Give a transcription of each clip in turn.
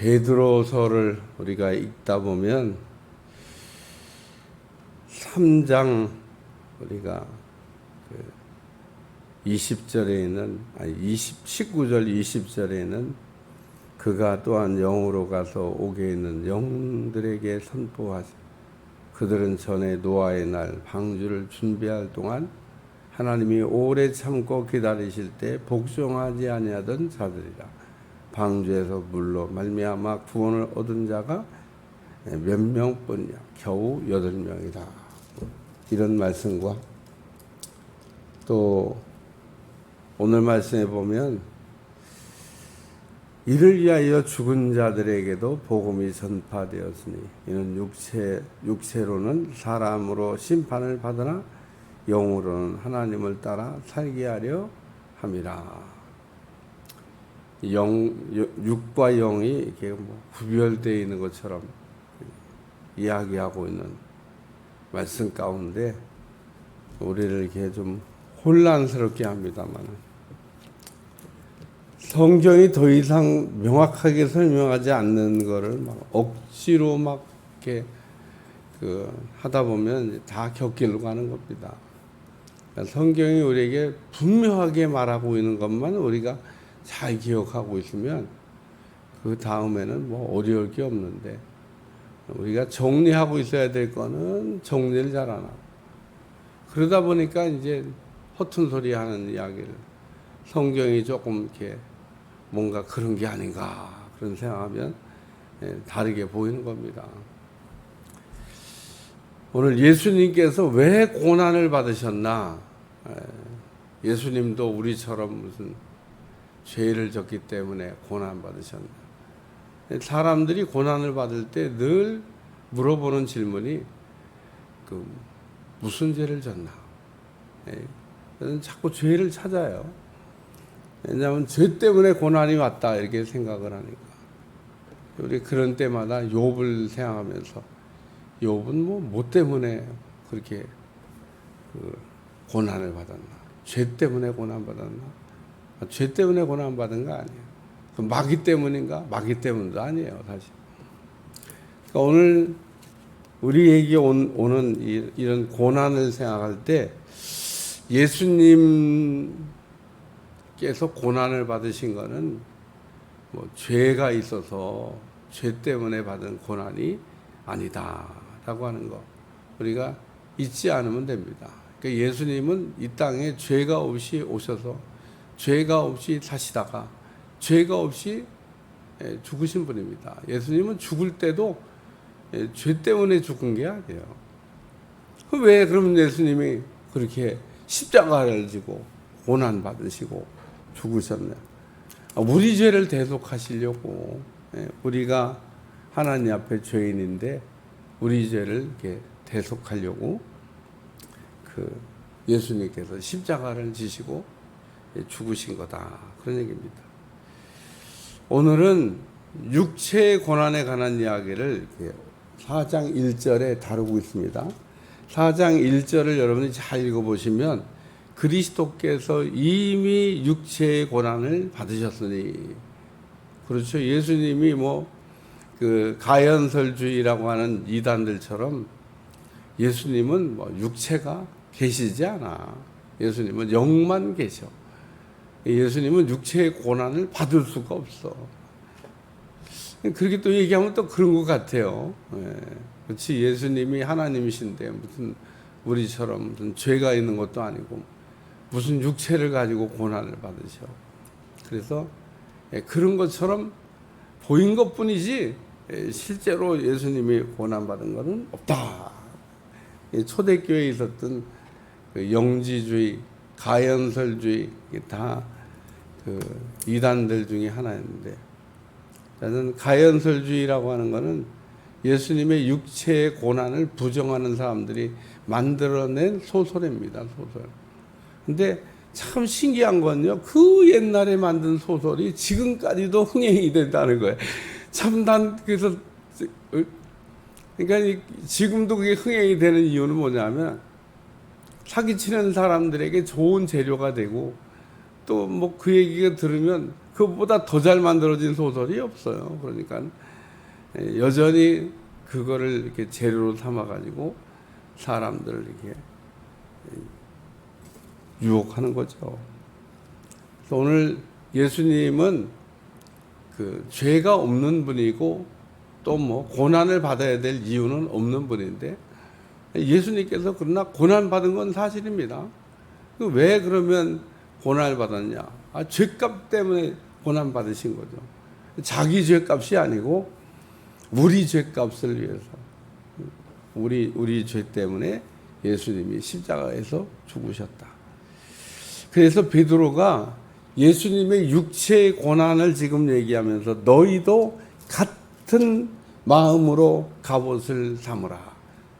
베드로서를 우리가 읽다 보면 3장 우리가 20절에 있는 19절 20절에는 그가 또한 영으로 가서 옥에 있는 영들에게 선포하시 그들은 전에 노아의 날 방주를 준비할 동안 하나님이 오래 참고 기다리실 때 복종하지 아니하던 자들이라. 방주에서 물로 말미암아 구원을 얻은 자가 몇 명뿐이야. 겨우 8명이다. 이런 말씀과 또 오늘 말씀에 보면 이를 위하여 죽은 자들에게도 복음이 전파되었으니 이는 육체로는 사람으로 심판을 받으나 영으로는 하나님을 따라 살게 하려 함이라. 육과 영이 이렇게 구별되어 있는 것처럼 이야기하고 있는 말씀 가운데 우리를 이렇게 좀 혼란스럽게 합니다만 성경이 더 이상 명확하게 설명하지 않는 것을 막 억지로 막 이렇게 하다 보면 다 곁길로 가는 겁니다. 성경이 우리에게 분명하게 말하고 있는 것만 우리가 잘 기억하고 있으면 그 다음에는 뭐 어려울 게 없는데 우리가 정리하고 있어야 될 거는 정리를 잘 안 하고 그러다 보니까 이제 허튼 소리 하는 이야기를 성경이 조금 이렇게 뭔가 그런 게 아닌가 그런 생각하면 다르게 보이는 겁니다. 오늘 예수님께서 왜 고난을 받으셨나? 예수님도 우리처럼 무슨 죄를 졌기 때문에 고난 받으셨나? 사람들이 고난을 받을 때 늘 물어보는 질문이 무슨 죄를 졌나? 저는 자꾸 죄를 찾아요. 왜냐하면 죄 때문에 고난이 왔다 이렇게 생각을 하니까 우리 그런 때마다 욥을 생각하면서 욥은 뭐 때문에 그렇게 고난을 받았나? 죄 때문에 고난 받았나? 죄 때문에 고난 받은 거 아니에요. 마귀 때문인가? 마귀 때문도 아니에요, 사실. 그러니까 오늘 우리에게 오는 이런 고난을 생각할 때 예수님께서 고난을 받으신 거는 뭐 죄가 있어서 죄 때문에 받은 고난이 아니다라고 하는 거 우리가 잊지 않으면 됩니다. 그러니까 예수님은 이 땅에 죄가 없이 오셔서 죄가 없이 사시다가 죄가 없이 죽으신 분입니다. 예수님은 죽을 때도 죄 때문에 죽은 게 아니에요. 왜 그러면 예수님이 그렇게 십자가를 지고 고난 받으시고 죽으셨냐? 우리 죄를 대속하시려고 우리가 하나님 앞에 죄인인데 우리 죄를 이렇게 대속하려고 예수님께서 십자가를 지시고 죽으신 거다 그런 얘기입니다. 오늘은 육체의 고난에 관한 이야기를 4장 1절에 다루고 있습니다. 4장 1절을 여러분이 잘 읽어보시면 그리스도께서 이미 육체의 고난을 받으셨으니 그렇죠. 예수님이 가연설주의라고 하는 이단들처럼 예수님은 육체가 계시지 않아. 예수님은 영만 계셔. 예수님은 육체의 고난을 받을 수가 없어. 그렇게 또 얘기하면 또 그런 것 같아요. 그렇지. 예수님이 하나님이신데 무슨 우리처럼 무슨 죄가 있는 것도 아니고 무슨 육체를 가지고 고난을 받으셔. 그래서 그런 것처럼 보인 것뿐이지 실제로 예수님이 고난받은 것은 없다. 초대교회에 있었던 영지주의, 가연설주의 다 이단들 중에 하나였는데 저는 가연설주의라고 하는 것은 예수님의 육체의 고난을 부정하는 사람들이 만들어낸 소설입니다. 소설. 근데 참 신기한 건요. 그 옛날에 만든 소설이 지금까지도 흥행이 된다는 거예요. 참 난 그래서 그러니까 지금도 그게 흥행이 되는 이유는 뭐냐면 사기치는 사람들에게 좋은 재료가 되고 또 그 얘기가 들으면 그 그것보다 더 잘 만들어진 소설이 없어요. 그러니까 여전히 그거를 이렇게 재료로 삼아가지고 사람들을 이렇게 유혹하는 거죠. 그래서 오늘 예수님은 그 죄가 없는 분이고 또 뭐 고난을 받아야 될 이유는 없는 분인데 예수님께서 그러나 고난 받은 건 사실입니다. 왜 그러면 고난을 받았냐? 죄값 때문에 고난 받으신 거죠. 자기 죄값이 아니고 우리 죄값을 위해서 우리 죄 때문에 예수님이 십자가에서 죽으셨다. 그래서 베드로가 예수님의 육체의 고난을 지금 얘기하면서 너희도 같은 마음으로 갑옷을 삼으라.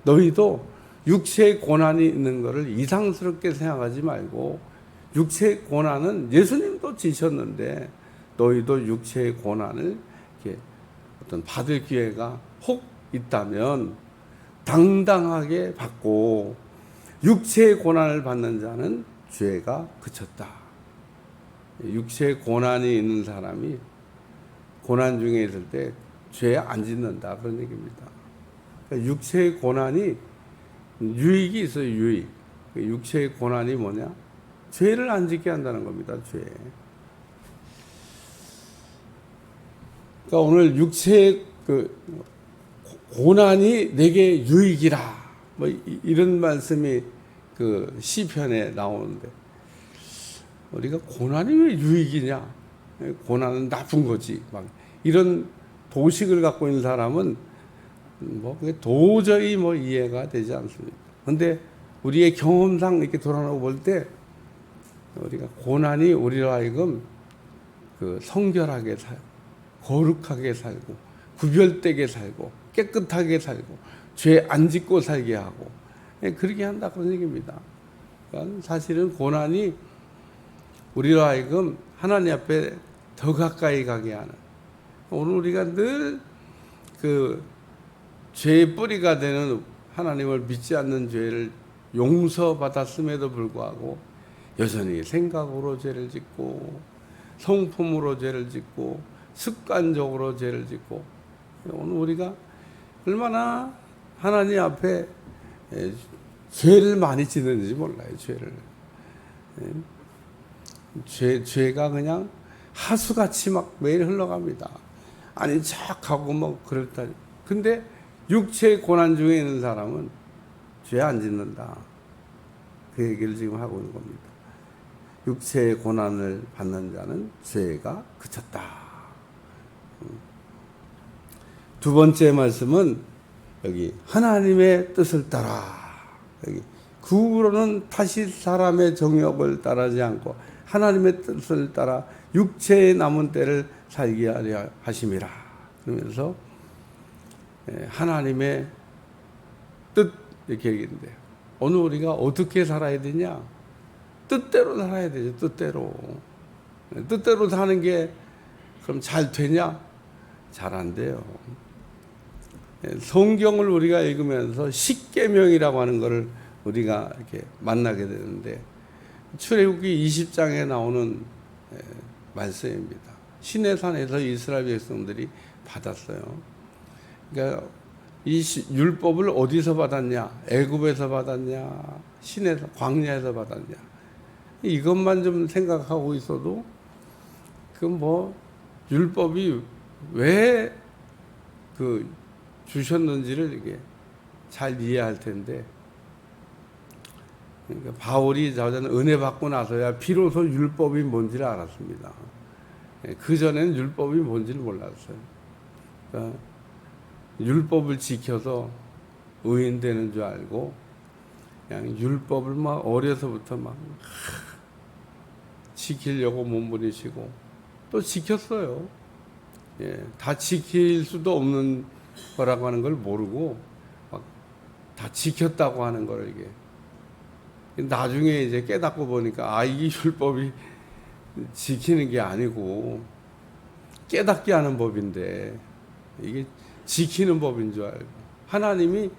너희도 육체의 고난이 있는 것을 이상스럽게 생각하지 말고 육체의 고난은 예수님도 지셨는데 너희도 육체의 고난을 이렇게 어떤 받을 기회가 혹 있다면 당당하게 받고 육체의 고난을 받는 자는 죄가 그쳤다. 육체의 고난이 있는 사람이 고난 중에 있을 때 죄 안 짓는다 그런 얘기입니다. 그러니까 육체의 고난이 유익이 있어요. 유익. 육체의 고난이 뭐냐? 죄를 안 짓게 한다는 겁니다. 죄. 그러니까 오늘 육체의 그 고난이 내게 유익이라 뭐 이런 말씀이 그 시편에 나오는데 우리가 고난이 왜 유익이냐? 고난은 나쁜 거지. 막 이런 도식을 갖고 있는 사람은 뭐 그게 도저히 뭐 이해가 되지 않습니다. 그런데 우리의 경험상 이렇게 돌아보고 볼 때 우리가 고난이 우리로 하여금 그 성결하게 살고 거룩하게 살고 구별되게 살고 깨끗하게 살고 죄 안 짓고 살게 하고 그렇게 한다 그런 얘기입니다. 그러니까 사실은 고난이 우리로 하여금 하나님 앞에 더 가까이 가게 하는 오늘 우리가 늘 그 죄의 뿌리가 되는 하나님을 믿지 않는 죄를 용서받았음에도 불구하고 여전히 생각으로 죄를 짓고 성품으로 죄를 짓고 습관적으로 죄를 짓고 오늘 우리가 얼마나 하나님 앞에 죄를 많이 짓는지 몰라요. 죄가 그냥 하수같이 막 매일 흘러갑니다. 아니 착하고 뭐 그렇다. 근데 육체의 고난 중에 있는 사람은 죄 안 짓는다. 그 얘기를 지금 하고 있는 겁니다. 육체의 고난을 받는 자는 죄가 그쳤다. 두 번째 말씀은 여기 하나님의 뜻을 따라. 여기 구으로는 다시 사람의 정욕을 따르지 않고 하나님의 뜻을 따라 육체의 남은 때를 살게 하려 하심이라. 그러면서 하나님의 뜻 이렇게 얘기했는데 오늘 우리가 어떻게 살아야 되냐? 뜻대로 살아야 되죠. 뜻대로 사는 게 그럼 잘 되냐? 잘 안 돼요. 성경을 우리가 읽으면서 십계명이라고 하는 것을 우리가 이렇게 만나게 되는데 출애굽기 20장에 나오는 말씀입니다. 시내산에서 이스라엘 백성들이 받았어요. 그러니까 이 율법을 어디서 받았냐? 애굽에서 받았냐? 시내에서 광야에서 받았냐? 이것만 좀 생각하고 있어도 그 뭐 율법이 왜 그 주셨는지를 이게 잘 이해할 텐데 그러니까 바울이 저자는 은혜 받고 나서야 비로소 율법이 뭔지를 알았습니다. 그 전에는 율법이 뭔지를 몰랐어요. 그러니까 율법을 지켜서 의인 되는 줄 알고 그냥 율법을 막 어려서부터 막 지키려고 몸부리시고 또 지켰어요. 다 지킬 수도 없는 거라고 하는 걸 모르고 막 다 지켰다고 하는 걸 이게 나중에 이제 깨닫고 보니까 이게 율법이 지키는 게 아니고 깨닫게 하는 법인데 이게 지키는 법인 줄 알고 하나님이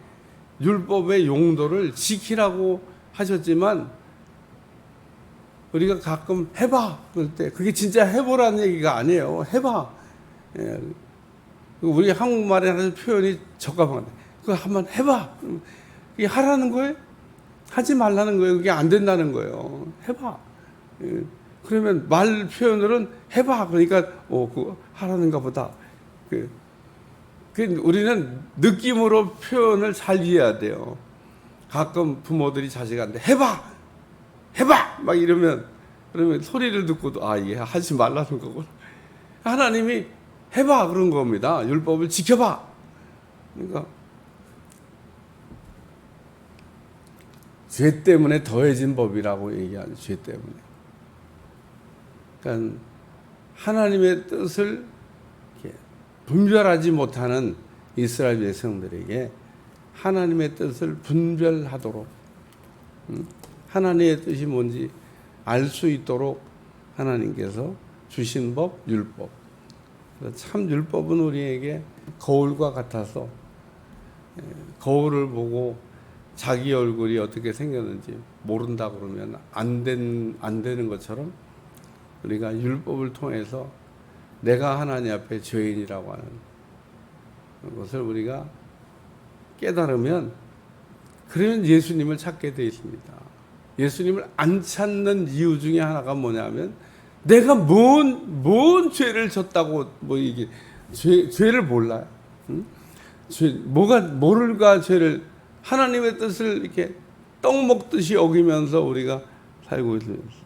율법의 용도를 지키라고 하셨지만 우리가 가끔 해봐 그럴 때 그게 진짜 해보라는 얘기가 아니에요. 해봐. 예. 우리 한국말에 하는 표현이 적합한데 그거 한번 해봐. 이게 하라는 거예요? 하지 말라는 거예요. 그게 안 된다는 거예요. 해봐. 예. 그러면 말 표현으로는 해봐. 그러니까 그거 하라는가 보다. 우리는 느낌으로 표현을 잘 이해해야 돼요. 가끔 부모들이 자식한테 해봐! 해봐! 막 이러면, 그러면 소리를 듣고도, 이게 하지 말라는 거구나. 하나님이 해봐! 그런 겁니다. 율법을 지켜봐! 그러니까, 죄 때문에 더해진 법이라고 얘기하죠. 죄 때문에. 그러니까, 하나님의 뜻을 분별하지 못하는 이스라엘 백성들에게 하나님의 뜻을 분별하도록, 하나님의 뜻이 뭔지 알 수 있도록 하나님께서 주신 법, 율법. 참 율법은 우리에게 거울과 같아서 거울을 보고 자기 얼굴이 어떻게 생겼는지 모른다 그러면 안 되는 것처럼 우리가 율법을 통해서 내가 하나님 앞에 죄인이라고 하는 것을 우리가 깨달으면 그러면 예수님을 찾게 되어 있습니다. 예수님을 안 찾는 이유 중에 하나가 뭐냐면 내가 뭔 죄를 졌다고 이게 죄를 몰라요. 응? 모를까 죄를 하나님의 뜻을 이렇게 떡 먹듯이 어기면서 우리가 살고 있습니다.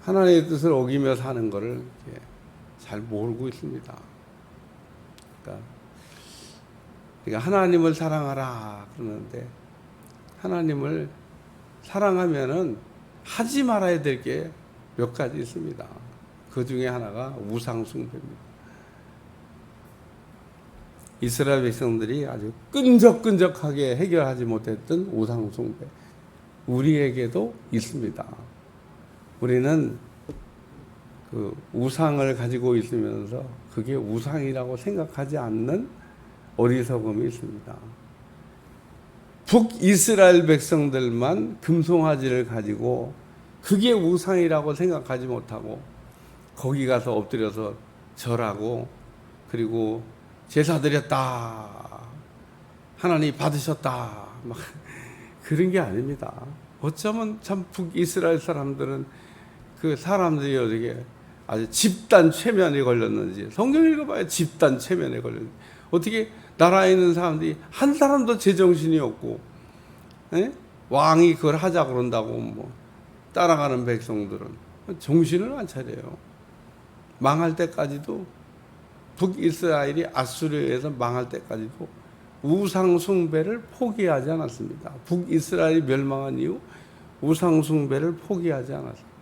하나님의 뜻을 어기며 사는 것을 잘 모르고 있습니다. 그러니까 하나님을 사랑하라 그러는데 하나님을 사랑하면은 하지 말아야 될 게 몇 가지 있습니다. 그 중에 하나가 우상숭배입니다. 이스라엘 백성들이 아주 끈적끈적하게 해결하지 못했던 우상숭배 우리에게도 있습니다. 우리는 그 우상을 가지고 있으면서 그게 우상이라고 생각하지 않는 어리석음이 있습니다. 북이스라엘 백성들만 금송아지를 가지고 그게 우상이라고 생각하지 못하고 거기 가서 엎드려서 절하고 그리고 제사 드렸다. 하나님 받으셨다. 막 그런 게 아닙니다. 어쩌면 참 북이스라엘 사람들은 그 사람들이 어떻게 아주 집단 최면에 걸렸는지 성경 읽어봐야 집단 최면에 걸렸는지 어떻게 나라에 있는 사람들이 한 사람도 제정신이 없고 왕이 그걸 하자 그런다고 따라가는 백성들은 정신을 안 차려요. 망할 때까지도 북이스라엘이 아수르에서 망할 때까지도 우상 숭배를 포기하지 않았습니다. 북이스라엘이 멸망한 이후 우상 숭배를 포기하지 않았습니다.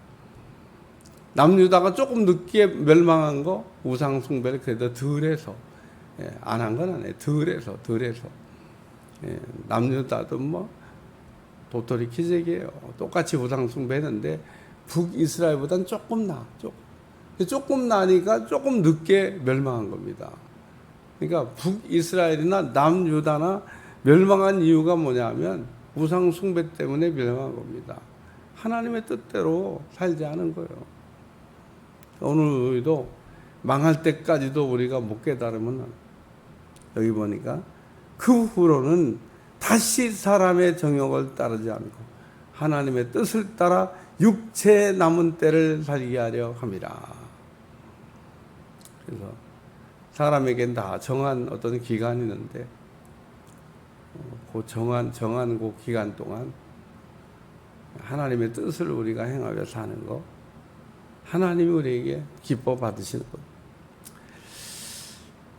남유다가 조금 늦게 멸망한 거 우상 숭배를 그래도 덜해서 안 한 건 아니에요. 덜해서 남유다도 도토리 키재기예요. 똑같이 우상 숭배했는데 북이스라엘보다는 조금 조금 나니까 조금 늦게 멸망한 겁니다. 그러니까 북이스라엘이나 남유다나 멸망한 이유가 뭐냐면 우상 숭배 때문에 멸망한 겁니다. 하나님의 뜻대로 살지 않은 거예요. 오늘 우리도 망할 때까지도 우리가 못 깨달으면 여기 보니까 그 후로는 다시 사람의 정욕을 따르지 않고 하나님의 뜻을 따라 육체의 남은 때를 살게 하려 함이라. 그래서 사람에겐 다 정한 어떤 기간이 있는데 그 정한 그 기간 동안 하나님의 뜻을 우리가 행하며 사는 거 하나님이 우리에게 기뻐 받으시는 것.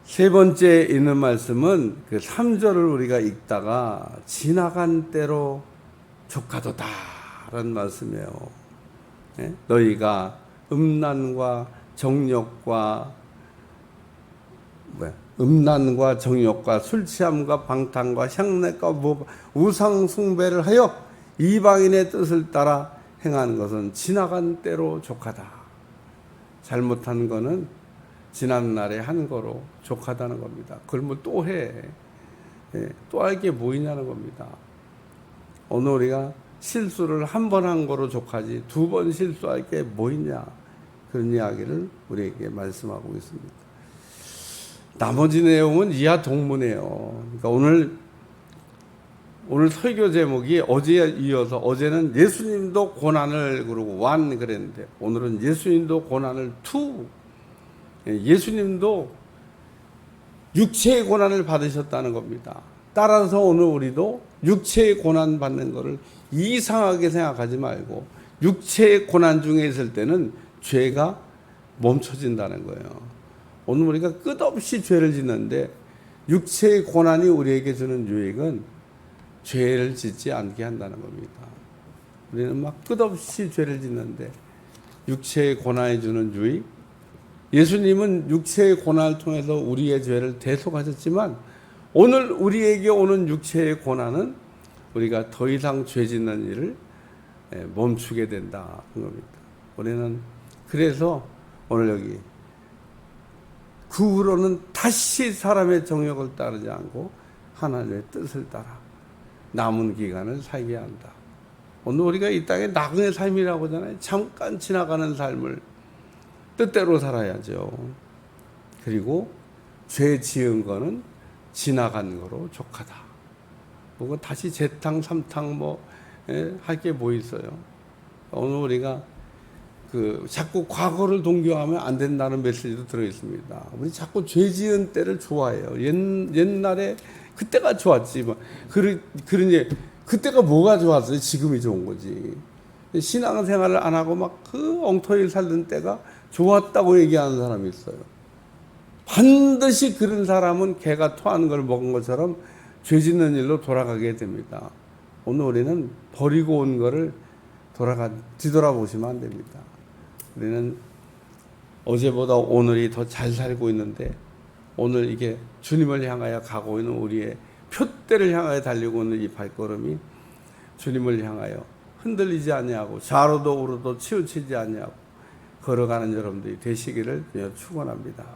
세 번째 있는 말씀은 그 3절을 우리가 읽다가 지나간 때로 족하도다 라는 말씀이에요. 너희가 음란과 정욕과 술 취함과 방탕과 향락과 우상 숭배를 하여 이방인의 뜻을 따라 행하는 것은 지나간 때로 족하다. 잘못한 거는 지난 날에 한 거로 족하다는 겁니다. 그러면 또 해. 또 할 게 뭐 있냐는 겁니다. 오늘 우리가 실수를 한 번 한 거로 족하지 두 번 실수할 게 뭐 있냐, 그런 이야기를 우리에게 말씀하고 있습니다. 나머지 내용은 이하 동문이에요. 그러니까 오늘 설교 제목이 어제에 이어서, 어제는 예수님도 고난을 그러고 완 그랬는데, 오늘은 예수님도 고난을 투, 예수님도 육체의 고난을 받으셨다는 겁니다. 따라서 오늘 우리도 육체의 고난 받는 것을 이상하게 생각하지 말고, 육체의 고난 중에 있을 때는 죄가 멈춰진다는 거예요. 오늘 우리가 끝없이 죄를 짓는데, 육체의 고난이 우리에게 주는 유익은 죄를 짓지 않게 한다는 겁니다. 우리는 막 끝없이 죄를 짓는데 육체의 고난이 주는 유익, 예수님은 육체의 고난을 통해서 우리의 죄를 대속하셨지만 오늘 우리에게 오는 육체의 고난은 우리가 더 이상 죄 짓는 일을 멈추게 된다 그 겁니다. 우리는 그래서 오늘 여기 그 후로는 다시 사람의 정욕을 따르지 않고 하나님의 뜻을 따라 남은 기간을 살게 한다. 오늘 우리가 이 땅에 나그네 삶이라고 하잖아요. 잠깐 지나가는 삶을 뜻대로 살아야죠. 그리고 죄 지은 거는 지나간 거로 족하다. 뭐가 다시 재탕 삼탕 할 게 뭐 있어요. 오늘 우리가 자꾸 과거를 동경하면 안 된다는 메시지도 들어있습니다. 우리 자꾸 죄 지은 때를 좋아해요. 옛날에 그때가 좋았지. 그러니 그때가 뭐가 좋았어요? 지금이 좋은 거지. 신앙생활을 안 하고 막 그 엉터리 살던 때가 좋았다고 얘기하는 사람이 있어요. 반드시 그런 사람은 개가 토하는 걸 먹은 것처럼 죄 짓는 일로 돌아가게 됩니다. 오늘 우리는 버리고 온 거를 뒤돌아보시면 안 됩니다. 우리는 어제보다 오늘이 더 잘 살고 있는데, 오늘 이게 주님을 향하여 가고 있는 우리의 표대를 향하여 달리고 있는 이 발걸음이 주님을 향하여 흔들리지 아니하고 좌로도 우로도 치우치지 아니하고 걸어가는 여러분들이 되시기를 축원합니다.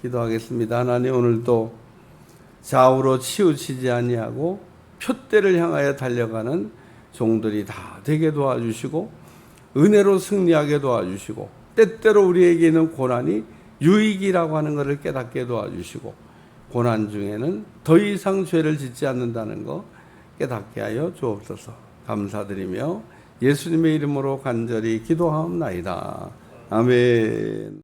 기도하겠습니다. 하나님, 오늘도 좌우로 치우치지 아니하고 표대를 향하여 달려가는 종들이 다 되게 도와주시고 은혜로 승리하게 도와주시고, 때때로 우리에게 있는 고난이 유익이라고 하는 것을 깨닫게 도와주시고, 고난 중에는 더 이상 죄를 짓지 않는다는 것 깨닫게 하여 주옵소서. 감사드리며 예수님의 이름으로 간절히 기도하옵나이다. 아멘.